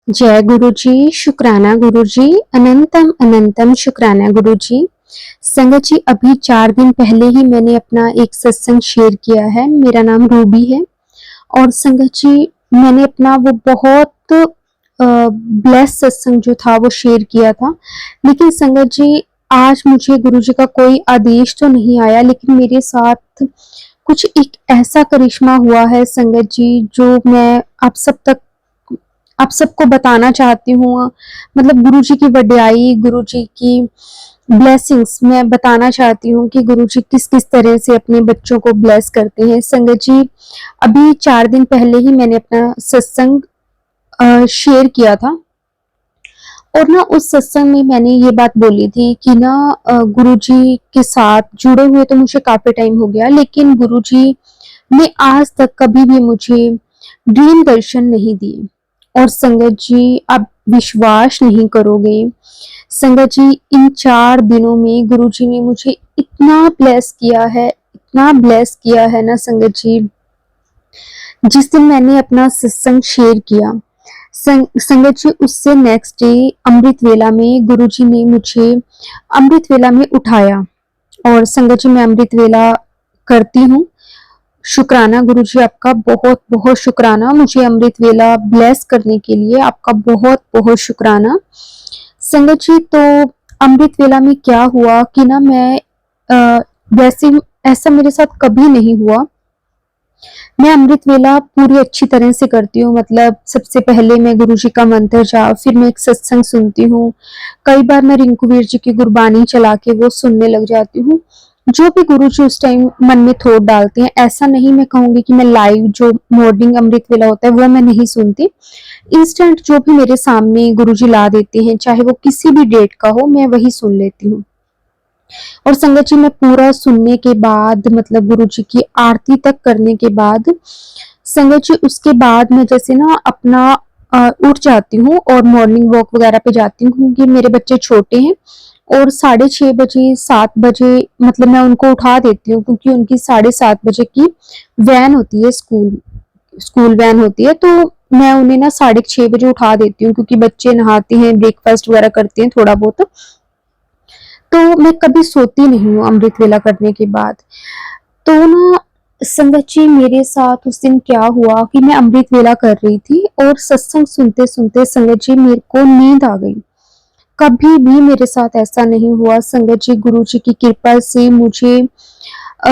जय गुरु जी, शुक्राना गुरु जी, अनंतम अनंतम शुक्राना गुरु जी। संगत जी, अभी 4 दिन पहले ही मैंने अपना एक सत्संग शेयर किया है। मेरा नाम रूबी है और संगत जी, मैंने अपना वो बहुत ब्लेस सत्संग जो था वो शेयर किया था। लेकिन संगत जी, आज मुझे गुरु जी का कोई आदेश तो नहीं आया, लेकिन मेरे साथ कुछ एक ऐसा करिश्मा हुआ है संगत जी, जो मैं आप सबको बताना चाहती हूँ। मतलब गुरुजी की वड्याई, गुरुजी की ब्लेसिंग्स मैं बताना चाहती हूँ कि गुरुजी किस-किस तरह से अपने बच्चों को ब्लेस करते हैं। संगत जी, अभी 4 दिन पहले ही मैंने अपना सत्संग शेयर किया था और ना उस सत्संग में मैंने ये बात बोली थी कि ना गुरुजी के साथ जुड़े हुए तो मुझे काफ़ी टाइम हो गया, लेकिन गुरुजी ने आज तक कभी भी मुझे ड्रीम दर्शन नहीं दिए। और संगत जी, आप विश्वास नहीं करोगे, संगत जी, इन 4 दिनों में गुरुजी ने मुझे इतना ब्लेस किया है ना संगत जी। जिस दिन मैंने अपना सत्संग शेयर किया, संगत जी, उससे नेक्स्ट डे अमृत वेला में गुरुजी ने मुझे अमृत वेला में उठाया। और संगत जी, मैं अमृत वेला करती हूँ। शुक्राना गुरुजी, आपका बहुत बहुत शुक्राना, मुझे अमृत वेला ब्लेस करने के लिए आपका बहुत बहुत शुक्राना। संगत जी, तो अमृत वेला में क्या हुआ कि ना मैं वैसे ऐसा मेरे साथ कभी नहीं हुआ। मैं अमृत वेला पूरी अच्छी तरह से करती हूँ। मतलब सबसे पहले मैं गुरुजी का मंत्र जाप, फिर मैं एक सत्संग सुनती हूँ। कई बार मैं रिंकूवीर जी की गुरबानी चला के वो सुनने लग जाती हूँ। जो भी गुरुजी उस टाइम मन में थॉट डालते हैं, ऐसा नहीं मैं कहूँगी कि मैं लाइव जो मॉर्निंग अमृत वेला होता है वो मैं नहीं सुनती। इंस्टेंट जो भी मेरे सामने गुरुजी ला देते हैं, चाहे वो किसी भी डेट का हो, मैं वही सुन लेती हूँ। और संगत जी, मैं पूरा सुनने के बाद, मतलब गुरुजी की आरती तक करने के बाद, संगत जी, उसके बाद मैं जैसे ना अपना उठ जाती हूँ और मॉर्निंग वॉक वगैरह पे जाती हूँ, क्योंकि मेरे बच्चे छोटे हैं और 6:30 बजे 7 बजे मतलब मैं उनको उठा देती हूँ, क्योंकि उनकी 7:30 बजे की वैन होती है, स्कूल वैन होती है। तो मैं उन्हें ना 6:30 बजे उठा देती हूँ, क्योंकि बच्चे नहाते हैं, ब्रेकफास्ट वगैरह करते हैं थोड़ा बहुत। तो मैं कभी सोती नहीं हूँ अमृत वेला करने के बाद। तो ना संगत जी, मेरे साथ उस दिन क्या हुआ कि मैं अमृत वेला कर रही थी और सत्संग सुनते सुनते संगत जी मेरे को नींद आ गई। कभी भी मेरे साथ ऐसा नहीं हुआ संगत जी, गुरु जी की कृपा से मुझे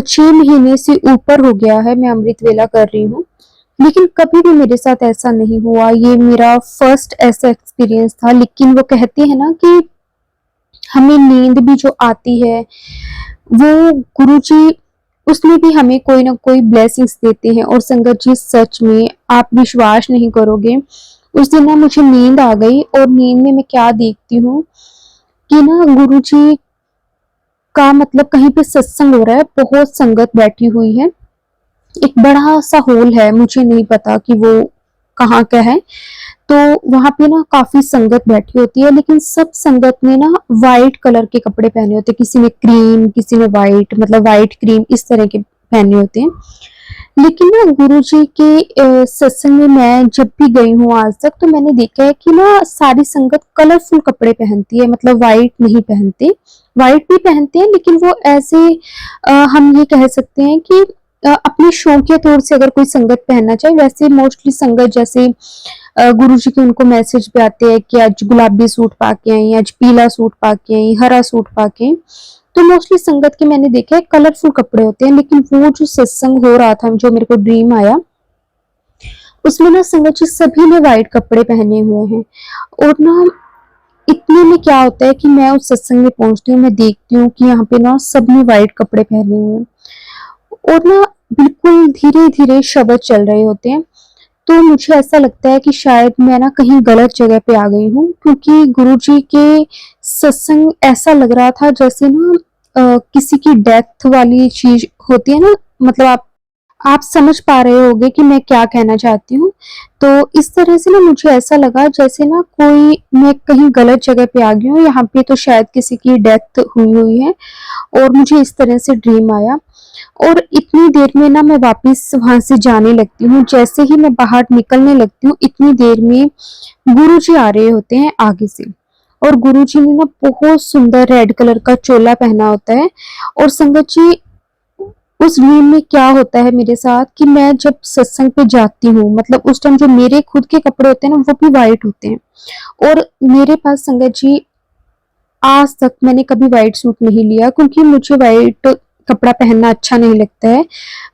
6 महीने से ऊपर हो गया है मैं अमृत वेला कर रही हूँ, लेकिन कभी भी मेरे साथ ऐसा नहीं हुआ। ये मेरा फर्स्ट ऐसा एक्सपीरियंस था। लेकिन वो कहते हैं ना कि हमें नींद भी जो आती है, वो गुरुजी उसमें भी हमें कोई ना कोई ब्लेसिंग्स देते हैं। और संगत जी, सच में आप विश्वास नहीं करोगे, उस दिन ना मुझे नींद आ गई और नींद में मैं क्या देखती हूँ कि ना गुरुजी का मतलब कहीं पे सत्संग हो रहा है, बहुत संगत बैठी हुई है। एक बड़ा सा हॉल है, मुझे नहीं पता कि वो कहाँ का है। तो वहाँ पे ना काफ़ी संगत बैठी होती है, लेकिन सब संगत ने ना व्हाइट कलर के कपड़े पहने होते हैं। किसी ने क्रीम, किसी ने व्हाइट, मतलब व्हाइट क्रीम इस तरह के पहने होते हैं। लेकिन ना गुरुजी के सत्संग में मैं जब भी गई हूँ आज तक, तो मैंने देखा है कि ना सारी संगत कलरफुल कपड़े पहनती है, मतलब व्हाइट नहीं पहनते। व्हाइट भी पहनते हैं, लेकिन वो ऐसे हम ये कह सकते हैं कि अपने शौकिया तौर से अगर कोई संगत पहनना चाहे, वैसे मोस्टली संगत जैसे गुरुजी के उनको मैसेज पे आते हैं कि आज गुलाबी सूट पा के आई, आज पीला सूट पा के आई, हरा सूट पा के आई। तो मोस्टली संगत के मैंने देखा है कलरफुल कपड़े होते हैं। लेकिन वो जो सत्संग हो रहा था, जो मेरे को ड्रीम आया, उसमें ना संगत जी सभी ने व्हाइट कपड़े पहने हुए हैं। और ना इतने में क्या होता है कि मैं उस सत्संग में पहुंचती हूँ, मैं देखती हूँ कि यहाँ पे ना सबने व्हाइट कपड़े पहने हुए हैं और ना बिल्कुल धीरे धीरे शब्द चल रहे होते हैं। तो मुझे ऐसा लगता है कि शायद मैं ना कहीं गलत जगह पे आ गई हूँ, क्योंकि गुरुजी के सत्संग ऐसा लग रहा था जैसे ना किसी की डेथ वाली चीज होती है ना, मतलब आप समझ पा रहे होंगे कि मैं क्या कहना चाहती हूँ। तो इस तरह से ना मुझे ऐसा लगा जैसे ना कोई मैं कहीं गलत जगह पे आ गई हूँ, यहाँ पे तो शायद किसी की डेथ हुई हुई है। और मुझे इस तरह से ड्रीम आया। और इतनी देर में ना मैं वापस वहां से जाने लगती हूँ। जैसे ही मैं बाहर निकलने लगती हूँ, इतनी देर में गुरुजी आ रहे होते हैं आगे से। और गुरुजी ने ना बहुत सुंदर रेड कलर का चोला पहना होता है। और संगत जी, उस ड्रीम में क्या होता है मेरे साथ कि मैं जब सत्संग पे जाती हूँ, मतलब उस टाइम जो मेरे खुद के कपड़े होते हैं ना, वो भी वाइट होते हैं। और मेरे पास संगत जी, आज तक मैंने कभी व्हाइट सूट नहीं लिया, क्योंकि मुझे व्हाइट कपड़ा पहनना अच्छा नहीं लगता है।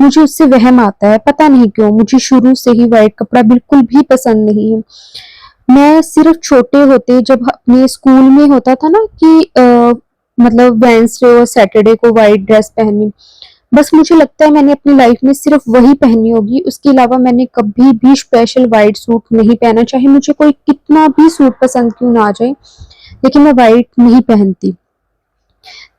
मुझे उससे वहम आता है, पता नहीं क्यों। मुझे शुरू से ही व्हाइट कपड़ा बिल्कुल भी पसंद नहीं है। मैं सिर्फ छोटे होते, जब अपने स्कूल में होता था ना कि मतलब वेडनेसडे और सैटरडे को व्हाइट ड्रेस पहननी, बस मुझे लगता है मैंने अपनी लाइफ में सिर्फ वही पहनी होगी। उसके अलावा मैंने कभी भी स्पेशल व्हाइट सूट नहीं पहना, चाहे मुझे कोई कितना भी सूट पसंद क्यों ना आ जाए, लेकिन मैं व्हाइट नहीं पहनती।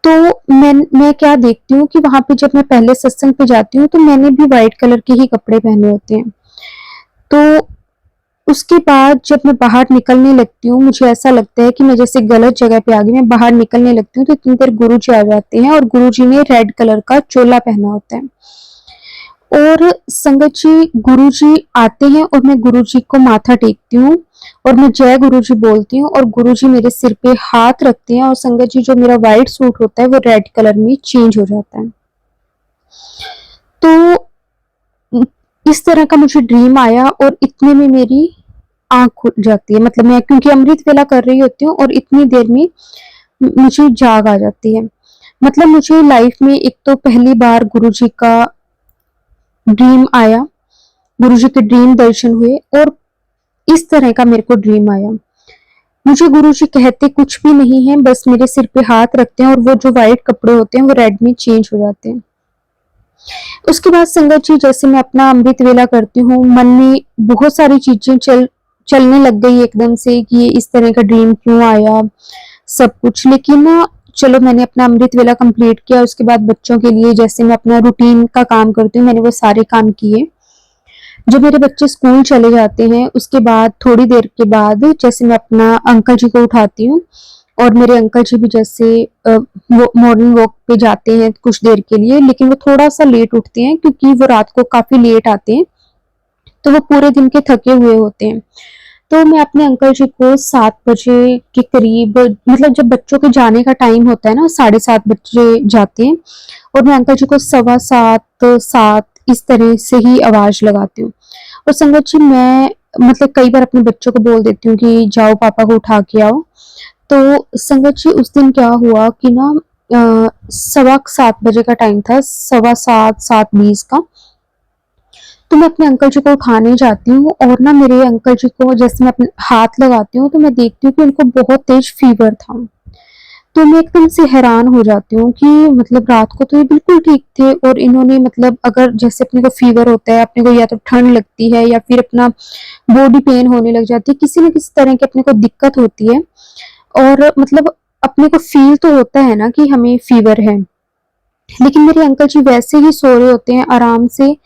तो मैं क्या देखती हूँ कि वहां पे जब मैं पहले सत्संग पे जाती हूँ, तो मैंने भी व्हाइट कलर के ही कपड़े पहने होते हैं। तो उसके बाद जब मैं बाहर निकलने लगती हूँ, मुझे ऐसा लगता है कि मैं जैसे गलत जगह पे आ गई। मैं बाहर निकलने लगती हूँ तो इतनी देर गुरुजी आ जाते हैं, और गुरुजी ने रेड कलर का चोला पहना होता है। और संगत जी, गुरुजी आते हैं और मैं गुरुजी को माथा टेकती हूँ और मैं जय गुरुजी बोलती हूँ, और गुरुजी मेरे सिर पे हाथ रखते हैं, और संगत जी, जो मेरा व्हाइट सूट होता है वो रेड कलर में चेंज हो जाता है। तो इस तरह का मुझे ड्रीम आया, और इतने में मेरी आँख खुल जाती है। मतलब मैं क्योंकि अमृत वेला कर रही होती हूँ, और इतनी देर में मुझे जाग आ जाती है। मतलब मुझे लाइफ में एक तो पहली बार गुरुजी का ड्रीम आया, गुरुजी के ड्रीम दर्शन हुए, और इस तरह का मेरे को ड्रीम आया। मुझे गुरुजी कहते कुछ भी नहीं है, बस मेरे सिर पे हाथ रखते हैं, और वो जो व्हाइट कपड़े होते हैं वो रेड में चेंज हो जाते हैं। उसके बाद संगत जी, जैसे मैं अपना अमृत वेला करती हूँ, मन में बहुत सारी चीजें चलने लग गई एकदम से कि ये इस तरह का ड्रीम क्यों आया, सब कुछ। लेकिन ना, चलो मैंने अपना अमृत वेला कंप्लीट किया। उसके बाद बच्चों के लिए जैसे मैं अपना रूटीन का काम करती हूँ, मैंने वो सारे काम किए। जब मेरे बच्चे स्कूल चले जाते हैं, उसके बाद थोड़ी देर के बाद जैसे मैं अपना अंकल जी को उठाती हूँ, और मेरे अंकल जी भी जैसे वो मॉर्निंग वॉक पे जाते हैं कुछ देर के लिए, लेकिन वो थोड़ा सा लेट उठते हैं क्योंकि वो रात को काफी लेट आते हैं, तो वो पूरे दिन के थके हुए होते हैं। तो मैं अपने अंकल जी को 7 बजे के करीब, मतलब जब बच्चों के जाने का टाइम होता है ना, 7:30 बजे जाते हैं, और मैं अंकल जी को 7:15 7 इस तरह से ही आवाज लगाती हूँ। और संगत जी, मैं मतलब कई बार अपने बच्चों को बोल देती हूँ कि जाओ पापा को उठा के आओ। तो संगत जी, उस दिन क्या हुआ कि ना 7:15 बजे का टाइम था, 7:15 7:20 का। तो मैं अपने अंकल जी को उठाने जाती हूँ, और ना मेरे अंकल जी को जैसे मैं अपने हाथ लगाती हूँ, तो मैं देखती हूँ कि उनको बहुत तेज फीवर था। तो मैं एकदम से हैरान हो जाती हूँ कि मतलब रात को तो ये बिल्कुल ठीक थे, और इन्होंने मतलब अगर जैसे अपने को फीवर होता है, अपने को या तो ठंड लगती है या फिर अपना बॉडी पेन होने लग जाती है, किसी न किसी तरह की अपने को दिक्कत होती है, और मतलब अपने को फील तो होता है ना कि हमें फीवर है, लेकिन मेरे अंकल जी वैसे ही सो रहे होते हैं आराम से।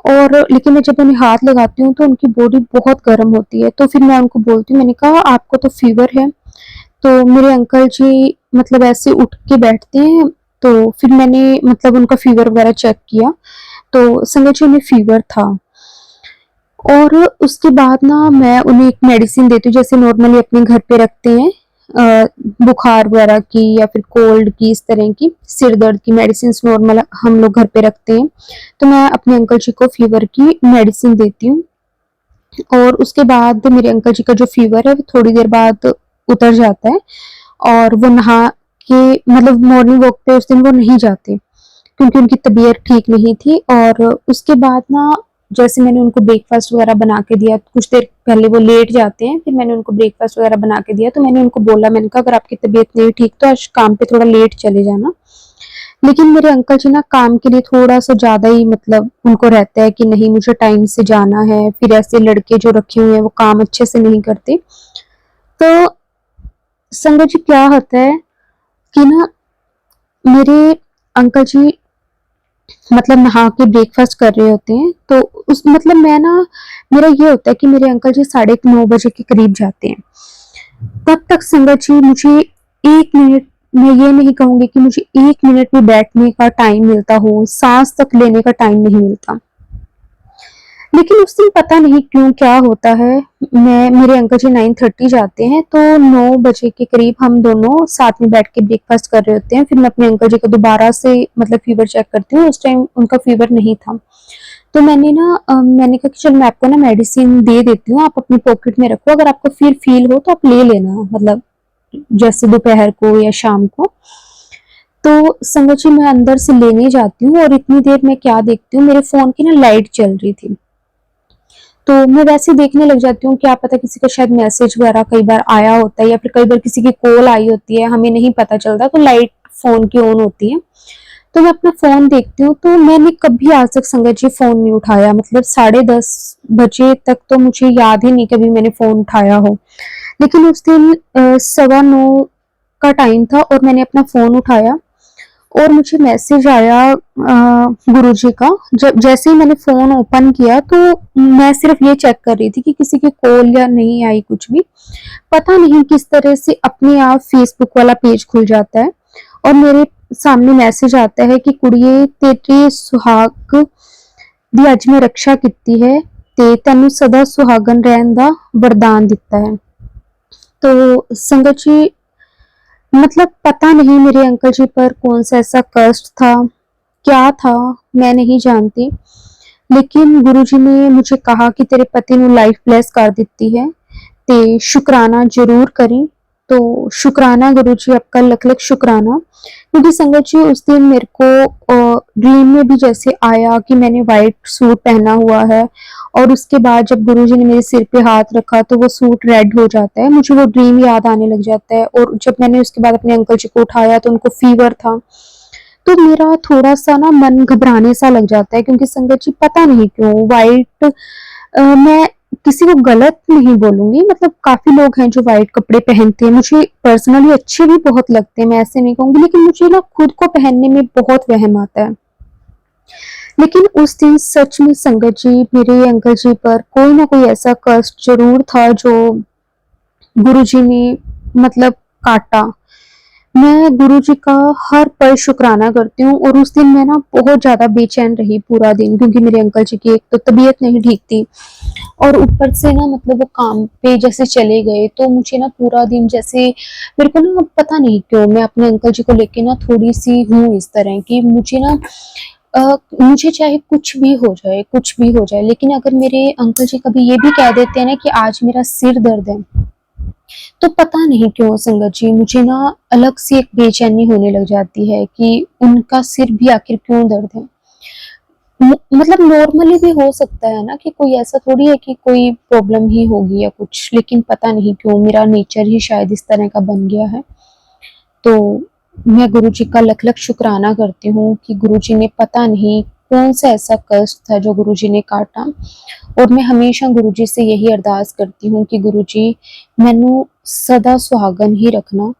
और लेकिन मैं जब उन्हें हाथ लगाती हूँ तो उनकी बॉडी बहुत गर्म होती है। तो फिर मैं उनको बोलती हूँ, मैंने कहा आपको तो फीवर है। तो मेरे अंकल जी मतलब ऐसे उठ के बैठते हैं। तो फिर मैंने मतलब उनका फीवर वगैरह चेक किया, तो संगत जी उन्हें फीवर था। और उसके बाद ना मैं उन्हें एक मेडिसिन देती हूँ, जैसे नॉर्मली अपने घर पे रखते हैं बुखार वगैरह की या फिर कोल्ड की, इस तरह की सिर दर्द की मेडिसिन नॉर्मल हम लोग घर पे रखते हैं। तो मैं अपने अंकल जी को फीवर की मेडिसिन देती हूँ, और उसके बाद मेरे अंकल जी का जो फीवर है वो थोड़ी देर बाद उतर जाता है, और वो नहा के मतलब मॉर्निंग वॉक पे उस दिन वो नहीं जाते क्योंकि उनकी तबीयत ठीक नहीं थी। और उसके बाद ना जैसे मैंने उनको ब्रेकफास्ट वगैरह बना के दिया, कुछ देर पहले वो लेट जाते हैं, फिर मैंने उनको ब्रेकफास्ट वगैरह बना के दिया। तो मैंने उनको बोला, मैंने कहा अगर आपकी तबीयत नहीं ठीक तो आज काम पे थोड़ा लेट चले जाना। लेकिन मेरे अंकल जी ना काम के लिए थोड़ा सा ज्यादा ही मतलब उनको रहता है कि नहीं मुझे टाइम से जाना है, फिर ऐसे लड़के जो रखे हुए हैं वो काम अच्छे से नहीं करते। तो संगत जी क्या होता है कि ना मेरे अंकल जी मतलब नहा के ब्रेकफास्ट कर रहे होते हैं, तो उस मतलब मैं ना मेरा ये होता है कि मेरे अंकल जी 9:30 बजे के करीब जाते हैं। तब तक संगत जी मुझे 1 मिनट मैं ये नहीं कहूँगी कि मुझे 1 मिनट भी बैठने का टाइम मिलता हो, साँस तक लेने का टाइम नहीं मिलता। लेकिन उस दिन पता नहीं क्यों क्या होता है, मेरे अंकल जी 9:30 जाते हैं, तो 9 बजे के करीब हम दोनों साथ में बैठ के ब्रेकफ़ास्ट कर रहे होते हैं। फिर मैं अपने अंकल जी को दोबारा से मतलब फ़ीवर चेक करती हूँ, उस टाइम उनका फ़ीवर नहीं था। तो मैंने कहा कि चलो मैं आपको ना मेडिसिन दे देती हूँ, आप अपनी पॉकेट में रखो, अगर आपको फिर फ़ील हो तो आप ले लेना, मतलब जैसे दोपहर को या शाम को। तो संगत जी मैं अंदर से लेने जाती हूँ और इतनी देर में क्या देखती हूँ, मेरे फ़ोन की ना लाइट जल रही थी। तो मैं वैसे ही देखने लग जाती हूँ, क्या पता किसी का शायद मैसेज वगैरह कई बार आया होता है या फिर कई बार किसी की कॉल आई होती है, हमें नहीं पता चलता, तो लाइट फ़ोन की ऑन होती है। तो मैं अपना फ़ोन देखती हूँ, तो मैंने कभी आज तक संगत जी फ़ोन नहीं उठाया, मतलब 10:30 बजे तक तो मुझे याद ही नहीं कभी मैंने फ़ोन उठाया हो। लेकिन उस दिन 9:15 का टाइम था और मैंने अपना फ़ोन उठाया और मुझे मैसेज आया गुरुजी का। जब जैसे ही मैंने फ़ोन ओपन किया तो मैं सिर्फ़ ये चेक कर रही थी कि किसी की कॉल या नहीं आई कुछ भी। पता नहीं किस तरह से अपने आप फ़ेसबुक वाला पेज खुल जाता है और मेरे सामने मैसेज आता है कि कुड़िए तेरे सुहाग दी अज मैं रक्षा कीती है ते तैनू सदा सुहागन रहन दा वरदान दिता है। तो संगत जी मतलब पता नहीं मेरे अंकल जी पर कौन-सा ऐसा कष्ट था, क्या था, मैं नहीं जानती। लेकिन गुरुजी ने मुझे कहा कि तेरे पति ਨੂੰ लाइफ ब्लेस कर ਦਿੱਤੀ है ते शुकराना ज़रूर करी। तो शुकराना गुरुजी आपका लख-लख शुकराना, क्योंकि संगत जी उस दिन मेरे को ड्रीम में भी जैसे आया कि मैंने व्हाइट सूट पहना हुआ है और उसके बाद जब गुरुजी ने मेरे सिर पे हाथ रखा तो वो सूट रेड हो जाता है। मुझे वो ड्रीम याद आने लग जाता है और जब मैंने उसके बाद अपने अंकल जी को उठाया तो उनको फ़ीवर था। तो मेरा थोड़ा-सा ना मन घबराने सा लग जाता है, क्योंकि संगत जी पता नहीं क्यों व्हाइट मैं किसी को गलत नहीं बोलूँगी, मतलब काफ़ी लोग हैं जो व्हाइट कपड़े पहनते हैं, मुझे पर्सनली अच्छे भी बहुत लगते हैं, मैं ऐसे नहीं कहूँगी, लेकिन मुझे ना खुद को पहनने में बहुत वहम आता है। लेकिन उस दिन सच में संगत जी मेरे अंकल जी पर कोई ना कोई ऐसा कष्ट ज़रूर था जो गुरुजी ने मतलब काटा। मैं गुरुजी का हर पल शुकराना करती हूँ और उस दिन मैं ना बहुत ज़्यादा बेचैन रही पूरा दिन, क्योंकि मेरे अंकल जी की एक तो तबीयत नहीं ठीक थी और ऊपर से ना मतलब वो काम पे जैसे चले गए, तो मुझे ना पूरा दिन जैसे मेरे को ना पता नहीं क्यों मैं अपने अंकल जी को लेके ना थोड़ी-सी हूँ इस तरह की, मुझे ना मुझे चाहे कुछ भी हो जाए, लेकिन अगर मेरे अंकल जी कभी ये भी कह देते हैं ना कि आज मेरा सिर दर्द है, तो पता नहीं क्यों संगत जी मुझे ना अलग से एक बेचैनी होने लग जाती है कि उनका सिर भी आखिर क्यों दर्द है। मतलब नॉर्मली भी हो सकता है ना, कि कोई ऐसा थोड़ी है कि कोई प्रॉब्लम ही होगी या कुछ, लेकिन पता नहीं क्यों मेरा नेचर ही शायद इस तरह का बन गया है। तो मैं गुरुजी का लख-लख शुकराना करती हूँ कि गुरुजी ने पता नहीं कौन-सा ऐसा कष्ट था जो गुरुजी ने काटा, और मैं हमेशा गुरुजी से यही अरदास करती हूँ कि गुरुजी मैनू सदा सुहागन ही रखना,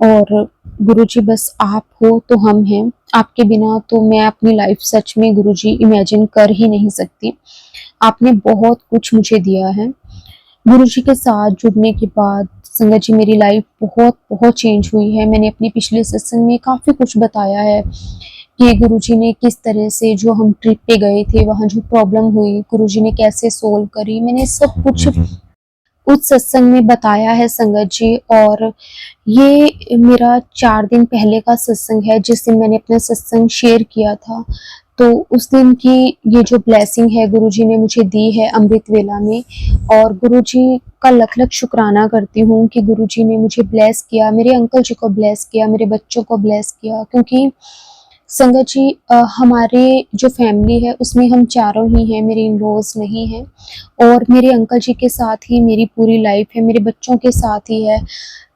और गुरुजी बस आप हो तो हम हैं, आपके बिना तो मैं अपनी लाइफ सच में गुरुजी इमेजिन कर ही नहीं सकती। आपने बहुत कुछ मुझे दिया है। गुरुजी के साथ जुड़ने के बाद संगत जी मेरी लाइफ बहुत चेंज हुई है। मैंने अपने पिछले सत्संग में काफ़ी कुछ बताया है कि गुरुजी ने किस तरह से जो हम ट्रिप पे गए थे, वहाँ जो प्रॉब्लम हुई, गुरुजी ने कैसे सॉल्व करी, मैंने सब कुछ उस सत्संग में बताया है संगत जी। और ये मेरा 4 दिन पहले का सत्संग है जिस दिन मैंने अपना सत्संग शेयर किया था। तो उस दिन की ये जो ब्लेसिंग है गुरुजी ने मुझे दी है अमृत वेला में, और गुरुजी का लख-लख शुकराना करती हूँ कि गुरुजी ने मुझे ब्लेस किया, मेरे अंकल जी को ब्लेस किया, मेरे बच्चों को ब्लेस किया, क्योंकि संगत जी हमारे जो फैमिली है उसमें हम चारों ही हैं, मेरे इन-लॉज़ नहीं हैं, और मेरे अंकल जी के साथ ही मेरी पूरी लाइफ है, मेरे बच्चों के साथ ही है।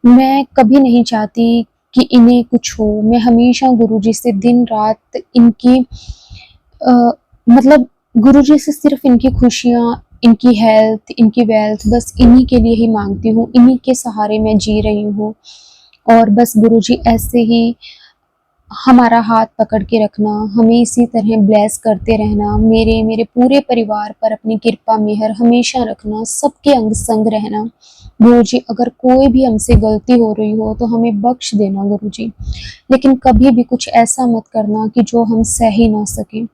मैं कभी नहीं चाहती कि इन्हें कुछ हो, मैं हमेशा गुरुजी से दिन-रात इनकी मतलब गुरुजी से सिर्फ़ इनकी खुशियाँ, इनकी हेल्थ, इनकी वेल्थ बस इन्हीं के लिए ही माँगती हूँ, इन्हीं के सहारे मैं जी रही हूँ, और बस गुरुजी ऐसे ही हमारा हाथ पकड़ के रखना, हमें इसी तरह ब्लेस करते रहना, मेरे पूरे परिवार पर अपनी कृपा मेहर हमेशा रखना, सबके अंग संग रहना। गुरु जी अगर कोई भी हमसे गलती हो रही हो तो हमें बख्श देना गुरु जी, लेकिन कभी भी कुछ ऐसा मत करना कि जो हम सह ही ना सकें।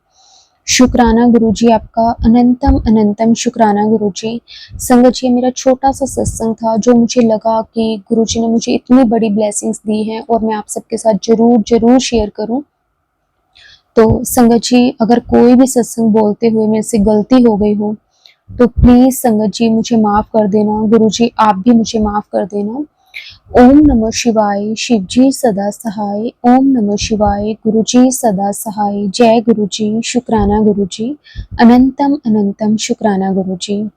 शुक्राना गुरुजी आपका, अनंतम अनंतम शुक्राना गुरुजी। संगत जी, मेरा छोटा-सा सत्संग था जो मुझे लगा कि गुरुजी ने मुझे इतनी बड़ी ब्लेसिंग्स दी हैं और मैं आप सबके साथ ज़रूर शेयर करूँ। तो संगत जी, अगर कोई भी सत्संग बोलते हुए मेरे से गलती हो गई हो, तो प्लीज़ संगत जी मुझे माफ़ कर देना। गुरुजी आप भी मुझे माफ़ कर देना। ओम नमः शिवाय, शिव जी सदा सहाय। ओम नमः शिवाय, गुरु जी सदा सहाय। जय गुरु जी, शुक्राना गुरु जी, अनंतम अनंतम शुक्राना गुरु जी।